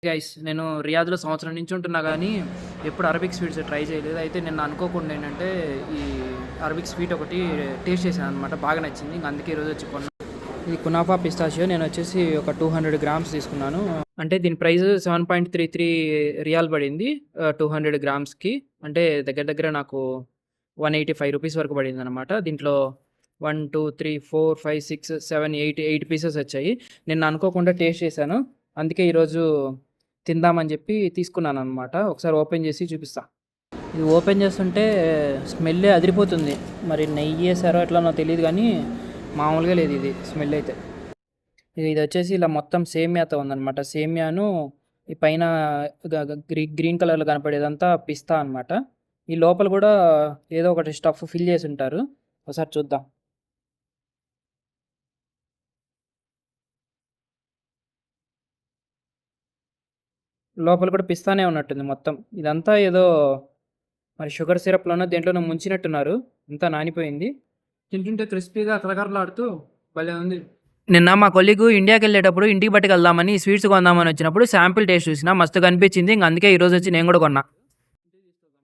Guys నేను రియాద్‌లో సంవత్సరం నుంచి ఉంటున్నా గానీ, ఎప్పుడు అరబిక్ స్వీట్స్ ట్రై చేయలేదు. అయితే నిన్న అనుకోకుండా ఏంటంటే, ఈ అరబిక్ స్వీట్ ఒకటి టేస్ట్ చేశాననమాట. బాగా నచ్చింది. ఇంక అందుకే ఈరోజు వచ్చి కొన్నా. ఇది కునాఫా పిస్తాషియో. నేనొచ్చేసి ఒక 200 గ్రామ్స్ తీసుకున్నాను. అంటే దీని ప్రైస్ 7.33 రియాల్ పడింది. 200 గ్రామ్స్‌కి. అంటే దగ్గర దగ్గర నాకు ₹185 వరకు పడిందనమాట. దీంట్లో 1, 2, 3, 4, 5, 6, 7, 8 పీసెస్ వచ్చాయి. నిన్న అనుకోకుండా టేస్ట్ చేశాను. అందుకే ఈరోజు తిందామని చెప్పి తీసుకున్నాననమాట. ఒకసారి ఓపెన్ చేసి చూపిస్తా. ఇది ఓపెన్ చేస్తుంటే స్మెల్లే అదిరిపోతుంది. మరి నెయ్యేసారో ఎట్లనో తెలీదు గానీ, మామూలుగా లేదు ఇది స్మెల్ అయితే. ఇదొచ్చేసి ఇలా మొత్తం సేమియాతో ఉందనమాట. సేమియాను ఈ పైన గ్రీన్ కలర్‌లో కనపడేదంతా పిస్తా అనమాట. ఈ లోపల గూడా ఏదో ఒకటి స్టఫ్ ఫిల్ చేసుంటారు. ఒకసారి చూద్దాం. లోపల కూడా పిస్తానే ఉన్నట్టుంది మొత్తం. ఇదంతా ఏదో మరి షుగర్ సిరప్‌లోనో దేంట్లోనో ముంచినట్టున్నారు. అంతా నానిపోయింది. తింటుంటే క్రిస్పీగా కరకరలాడుతూ భలే ఉంది. నిన్న మా కొలీగ్ ఇండియాకెళ్ళేటప్పుడు ఇంటికి పట్టుకెళ్దామని స్వీట్స్ కొందామని వచ్చినప్పుడు శాంపిల్ టేస్ట్ చూసినా మస్తుగా అనిపించింది. ఇంక అందుకే ఈరోజు వచ్చి నేను కూడా కొన్నా.